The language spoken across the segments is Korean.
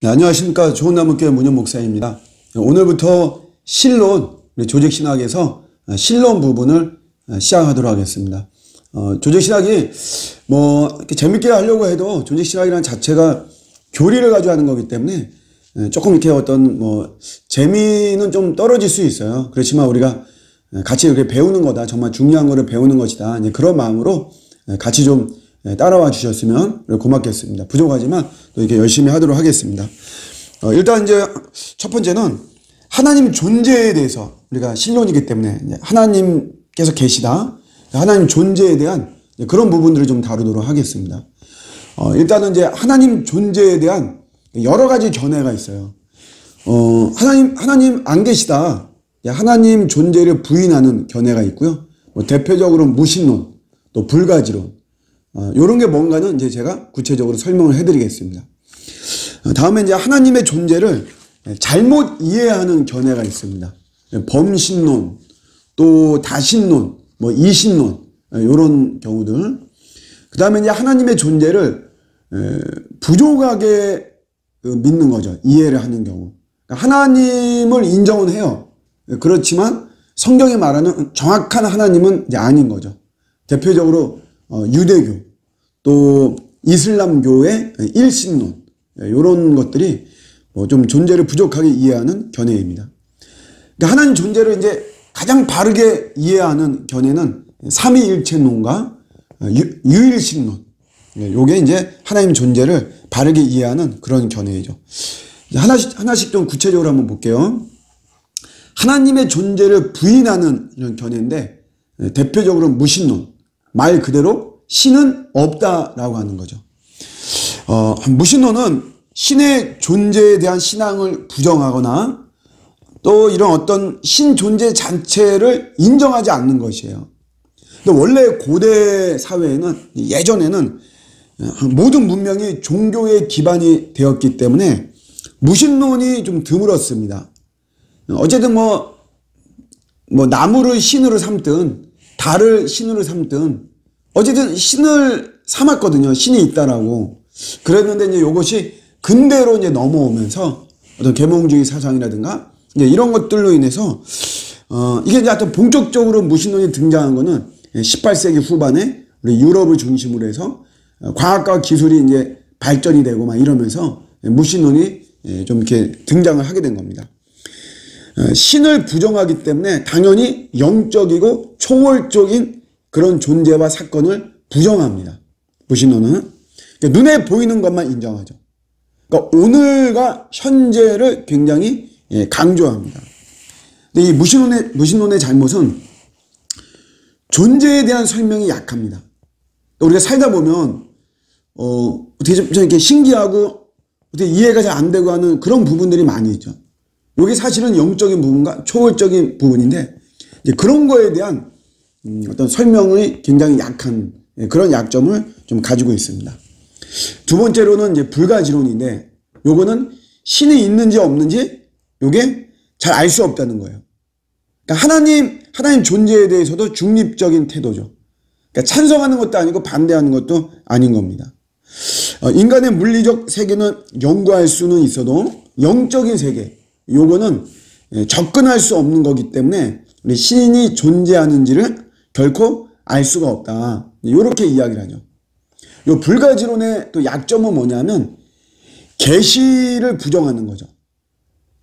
네, 안녕하십니까. 좋은나무교회 문현 목사입니다. 오늘부터 신론, 우리 조직신학에서 신론 부분을 시작하도록 하겠습니다. 조직신학이 이렇게 재밌게 하려고 해도 조직신학이라는 자체가 교리를 가지고 하는 거기 때문에 조금 이렇게 어떤 재미는 좀 떨어질 수 있어요. 그렇지만 우리가 같이 이렇게 배우는 거다. 정말 중요한 거를 배우는 것이다. 그런 마음으로 같이 좀 따라와 주셨으면 고맙겠습니다. 부족하지만 또 이렇게 열심히 하도록 하겠습니다. 일단 이제 첫 번째는 하나님 존재에 대해서 우리가 신론이기 때문에 하나님께서 계시다. 하나님 존재에 대한 그런 부분들을 좀 다루도록 하겠습니다. 일단은 이제 하나님 존재에 대한 여러 가지 견해가 있어요. 하나님 안 계시다. 하나님 존재를 부인하는 견해가 있고요. 대표적으로 무신론, 또 불가지론. 요런 게 뭔가는 이제 제가 구체적으로 설명을 해드리겠습니다. 다음에 이제 하나님의 존재를 잘못 이해하는 견해가 있습니다. 범신론, 또 다신론, 이신론, 요런 경우들. 그 다음에 이제 하나님의 존재를 부족하게 믿는 거죠. 이해를 하는 경우. 하나님을 인정은 해요. 그렇지만 성경이 말하는 정확한 하나님은 이제 아닌 거죠. 대표적으로 유대교, 또 이슬람교의 일신론, 이런 것들이 좀 존재를 부족하게 이해하는 견해입니다. 그러니까 하나님 존재를 이제 가장 바르게 이해하는 견해는 삼위일체론과 유일신론. 요게 이제 하나님 존재를 바르게 이해하는 그런 견해이죠. 하나씩 좀 구체적으로 한번 볼게요. 하나님의 존재를 부인하는 이런 견해인데, 대표적으로 무신론. 말 그대로 신은 없다라고 하는 거죠. 무신론은 신의 존재에 대한 신앙을 부정하거나 또 이런 어떤 신 존재 자체를 인정하지 않는 것이에요. 근데 원래 고대 사회에는, 예전에는 모든 문명이 종교에 기반이 되었기 때문에 무신론이 좀 드물었습니다. 어쨌든 나무를 신으로 삼든 달을 신으로 삼든 어쨌든 신을 삼았거든요. 신이 있다라고. 그랬는데 이제 이것이 근대로 이제 넘어오면서 어떤 계몽주의 사상이라든가 이제 이런 것들로 인해서 이게 이제 하여튼 본격적으로 무신론이 등장한 거는 18세기 후반에 우리 유럽을 중심으로 해서 과학과 기술이 이제 발전이 되고 막 이러면서 무신론이 좀 이렇게 등장을 하게 된 겁니다. 신을 부정하기 때문에 당연히 영적이고 초월적인 그런 존재와 사건을 부정합니다. 무신론은. 그러니까 눈에 보이는 것만 인정하죠. 그러니까 오늘과 현재를 굉장히 강조합니다. 근데 이 무신론의 잘못은 존재에 대한 설명이 약합니다. 우리가 살다 보면 어떻게 좀 이렇게 신기하고 어떻게 이해가 잘 안 되고 하는 그런 부분들이 많이 있죠. 이게 사실은 영적인 부분과 초월적인 부분인데 이제 그런 거에 대한 어떤 설명이 굉장히 약한 그런 약점을 좀 가지고 있습니다. 두 번째로는 이제 불가지론인데 요거는 신이 있는지 없는지 요게 잘 알 수 없다는 거예요. 그러니까 하나님 존재에 대해서도 중립적인 태도죠. 그러니까 찬성하는 것도 아니고 반대하는 것도 아닌 겁니다. 인간의 물리적 세계는 연구할 수는 있어도 영적인 세계, 요거는 접근할 수 없는 거기 때문에 우리 신이 존재하는지를 결코 알 수가 없다. 이렇게 이야기를 하죠. 요 불가지론의 또 약점은 뭐냐면 계시를 부정하는 거죠.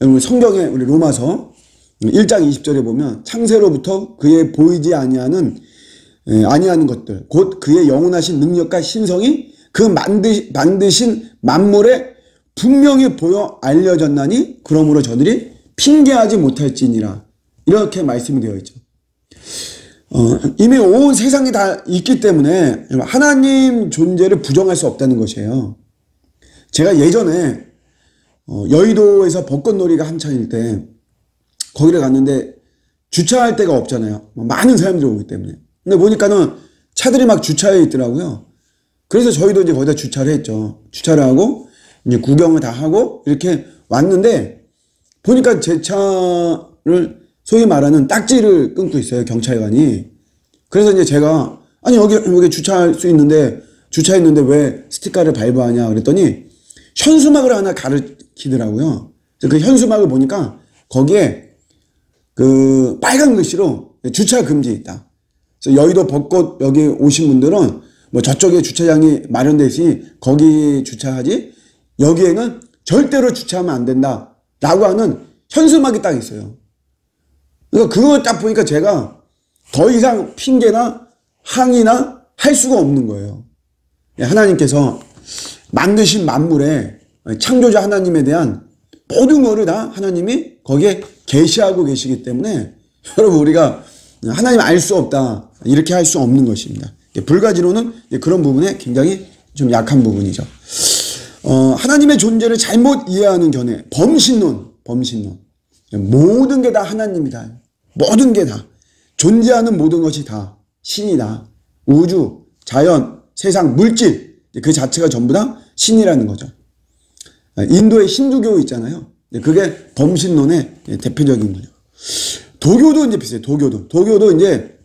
여러분 성경에 우리 로마서 1장 20절에 보면 창세로부터 그의 보이지 아니하는 것들 곧 그의 영원하신 능력과 신성이 그 만드신 만물에 분명히 보여 알려졌나니 그러므로 저들이 핑계하지 못할지니라. 이렇게 말씀이 되어 있죠. 이미 온 세상이 다 있기 때문에 하나님 존재를 부정할 수 없다는 것이에요. 제가 예전에 여의도에서 벚꽃놀이가 한창일 때 거기를 갔는데 주차할 데가 없잖아요. 많은 사람들이 오기 때문에. 근데 보니까는 차들이 막 주차해 있더라고요. 그래서 저희도 이제 거기다 주차를 했죠. 주차를 하고 이제 구경을 다 하고 이렇게 왔는데 보니까 제 차를 소위 말하는 딱지를 끊고 있어요. 경찰관이. 그래서 이제 제가 아니 여기 주차할 수 있는데 주차했는데 왜 스티커를 발부하냐 그랬더니 현수막을 하나 가르치더라고요. 그 현수막을 보니까 거기에 그 빨간 글씨로 주차 금지 있다. 그래서 여의도 벚꽃 여기 오신 분들은 뭐 저쪽에 주차장이 마련되어 있으니 거기 주차하지 여기에는 절대로 주차하면 안 된다 라고 하는 현수막이 딱 있어요. 그러니까 그거 딱 보니까 제가 더 이상 핑계나 항의나 할 수가 없는 거예요. 하나님께서 만드신 만물에 창조자 하나님에 대한 모든 것을 다 하나님이 거기에 계시하고 계시기 때문에 여러분 우리가 하나님 알 수 없다 이렇게 할 수 없는 것입니다. 불가지로는 그런 부분에 굉장히 좀 약한 부분이죠. 하나님의 존재를 잘못 이해하는 견해, 범신론. 모든 게 다 하나님이다. 모든 게 다. 존재하는 모든 것이 다 신이다. 우주, 자연, 세상, 물질 그 자체가 전부 다 신이라는 거죠. 인도의 힌두교 있잖아요. 그게 범신론의 대표적인 거죠. 도교도 이제 비슷해요. 도교도 이제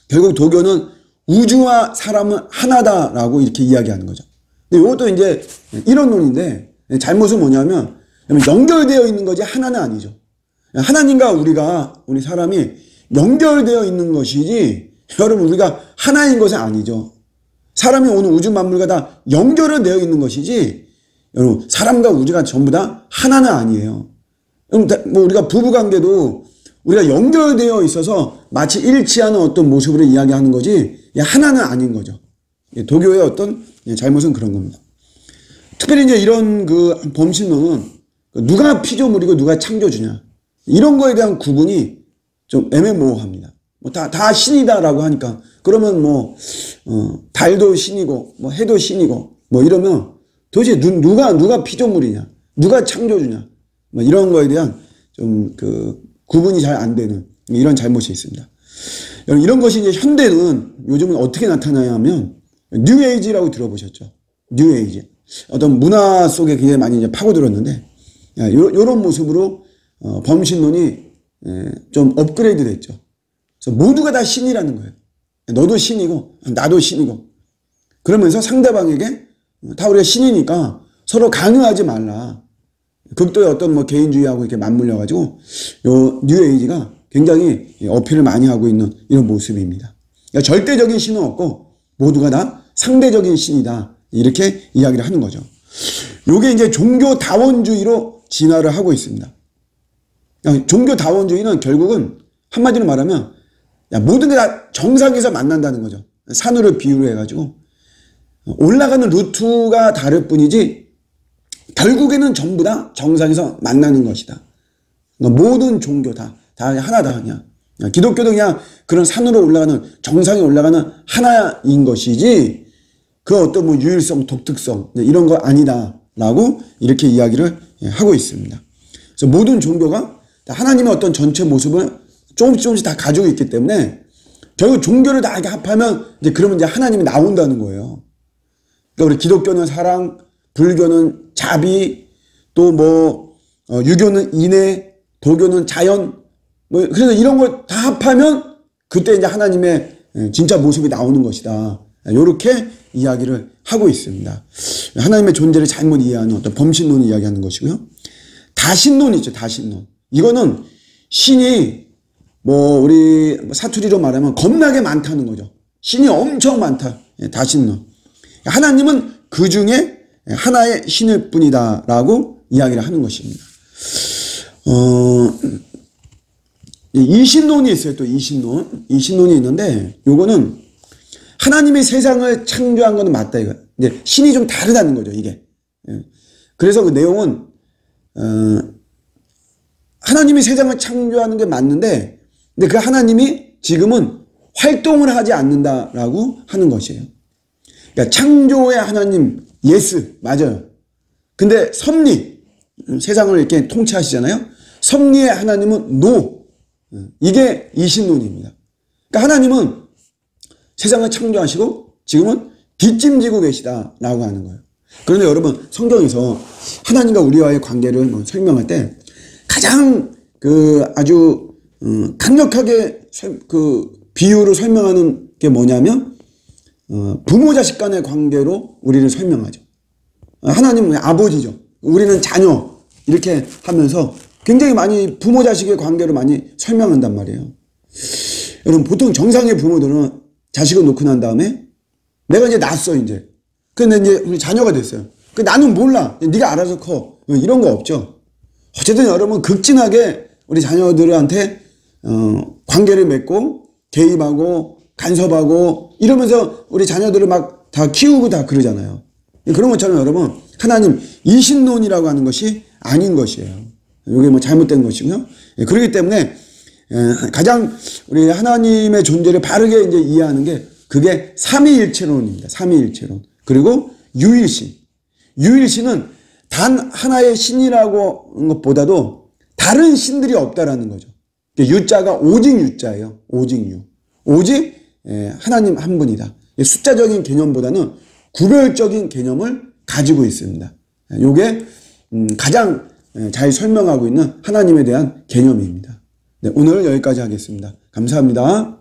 결국 도교는 우주와 사람은 하나다라고 이렇게 이야기하는 거죠. 근데 이것도 이제 이론론인데 잘못은 뭐냐면 연결되어 있는 거지 하나는 아니죠. 하나님과 우리 사람이 연결되어 있는 것이지 여러분 우리가 하나인 것은 아니죠. 사람이 오는 우주 만물과 다 연결은 되어 있는 것이지 여러분 사람과 우주가 전부 다 하나는 아니에요. 뭐 우리가 부부관계도 우리가 연결되어 있어서 마치 일치하는 어떤 모습으로 이야기하는 거지 하나는 아닌 거죠. 도교의 어떤 잘못은 그런 겁니다. 특별히 이제 이런 그 범신론은 누가 피조물이고 누가 창조주냐 이런 거에 대한 구분이 좀 애매모호합니다. 뭐 다 신이다라고 하니까 그러면 뭐 달도 신이고 뭐 해도 신이고 뭐 이러면 도대체 누가 피조물이냐 누가 창조주냐 뭐 이런 거에 대한 좀 그 구분이 잘 안 되는 이런 잘못이 있습니다. 이런 것이 이제 현대는 요즘은 어떻게 나타나야 하면 뉴에이지라고 들어보셨죠? 뉴에이지. 어떤 문화 속에 굉장히 많이 이제 파고들었는데 요런 모습으로 범신론이 좀 업그레이드 됐죠. 그래서 모두가 다 신이라는 거예요. 너도 신이고 나도 신이고 그러면서 상대방에게 다 우리가 신이니까 서로 강요하지 말라. 극도의 어떤 뭐 개인주의하고 이렇게 맞물려 가지고 요 뉴에이지가 굉장히 어필을 많이 하고 있는 이런 모습입니다. 그러니까 절대적인 신은 없고 모두가 다 상대적인 신이다. 이렇게 이야기를 하는 거죠. 요게 이제 종교다원주의로 진화를 하고 있습니다. 종교다원주의는 결국은 한마디로 말하면 모든 게 다 정상에서 만난다는 거죠. 산으로 비유를 해가지고 올라가는 루트가 다를 뿐이지 결국에는 전부 다 정상에서 만나는 것이다. 그러니까 모든 종교 다 하나다 그냥. 기독교도 그냥 그런 산으로 올라가는 정상에 올라가는 하나인 것이지 그 어떤 뭐 유일성, 독특성 이런 거 아니다라고 이렇게 이야기를 하고 있습니다. 그래서 모든 종교가 하나님의 어떤 전체 모습을 조금씩 다 가지고 있기 때문에 결국 종교를 다 이렇게 합하면 이제 그러면 이제 하나님이 나온다는 거예요. 그러니까 우리 기독교는 사랑, 불교는 자비, 또 뭐 유교는 인애, 도교는 자연, 뭐 그래서 이런 걸 다 합하면 그때 이제 하나님의 진짜 모습이 나오는 것이다. 이렇게 이야기를 하고 있습니다. 하나님의 존재를 잘못 이해하는 어떤 범신론을 이야기하는 것이고요. 다신론 있죠, 다신론. 이거는 신이 뭐 우리 사투리로 말하면 겁나게 많다는 거죠. 신이 엄청 많다. 다신론. 하나님은 그 중에 하나의 신일 뿐이다 라고 이야기를 하는 것입니다. 이신론이 있어요. 또 이신론이 있는데 요거는 하나님이 세상을 창조한 거는 맞다 이거. 이제 신이 좀 다르다는 거죠, 이게. 그래서 그 내용은 하나님이 세상을 창조하는 게 맞는데 근데 그 하나님이 지금은 활동을 하지 않는다라고 하는 것이에요. 그러니까 창조의 하나님 예스 맞아요. 근데 섭리 세상을 이렇게 통치하시잖아요. 섭리의 하나님은 노. 이게 이신론입니다. 그러니까 하나님은 세상을 창조하시고 지금은 뒷짐지고 계시다라고 하는 거예요. 그런데 여러분 성경에서 하나님과 우리와의 관계를 설명할 때 가장 그 아주 강력하게 그 비유로 설명하는 게 뭐냐면 부모 자식 간의 관계로 우리를 설명하죠. 하나님은 아버지죠. 우리는 자녀. 이렇게 하면서 굉장히 많이 부모 자식의 관계를 많이 설명한단 말이에요. 여러분, 보통 정상의 부모들은 자식을 놓고 난 다음에 내가 이제 낳았어, 이제. 근데 이제 우리 자녀가 됐어요. 그 나는 몰라. 네가 알아서 커. 이런 거 없죠. 어쨌든 여러분, 극진하게 우리 자녀들한테 관계를 맺고 개입하고 간섭하고 이러면서 우리 자녀들을 막 다 키우고 다 그러잖아요. 그런 것처럼 여러분, 하나님 이신론이라고 하는 것이 아닌 것이에요. 이게 뭐 잘못된 것이고요. 그렇기 때문에 가장 우리 하나님의 존재를 바르게 이제 이해하는 게 그게 삼위일체론입니다. 삼위일체론. 그리고 유일신. 유일신은 단 하나의 신이라고 하는 것보다도 다른 신들이 없다라는 거죠. 유자가 오직 유자예요. 오직 유. 오직 하나님 한 분이다. 숫자적인 개념보다는 구별적인 개념을 가지고 있습니다. 이게 가장 잘 설명하고 있는 하나님에 대한 개념입니다. 네, 오늘 여기까지 하겠습니다. 감사합니다.